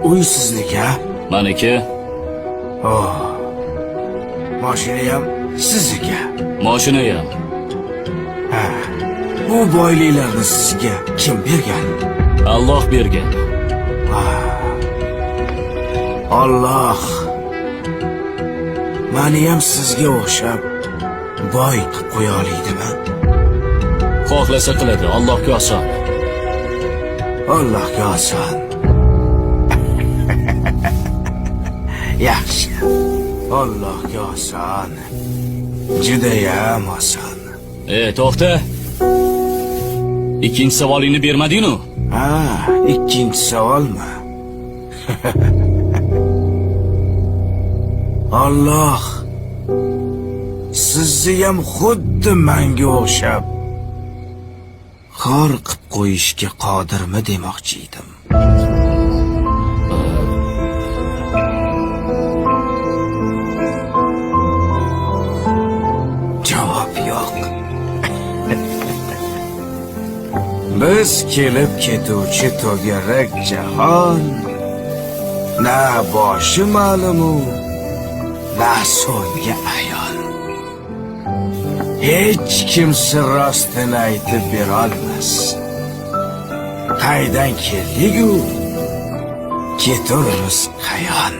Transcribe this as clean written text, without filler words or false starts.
Uy sizniki? Meniki. Oh. Mashina ham sizniki. Mashina ham. Ha. Bu boyliklarni sizga kim bergan? Alloh bergan. Alloh meni ham sizga o'xshab boy qilib qo'ya olaydimi? Xohlasa qiladi, Allohga oson. Allohga oson. Yaxshi. Allohga oson. Judayam oson. To'xta. Ikkinchi savolingni bermading-ku? Ha, ikkinchi savolmi? Alloh sizni ham xuddi menga o'xshab xor qilib qo'yishga qodirmi demoqchi edim. Javob yo'q. Biz kelib ketuvchi to'garak jahon na boshi ma'lumu, na so'nggi ayon. Hech kimsi rostini aytib berolmas. Qaydan keldik-u, keturmiz qayon.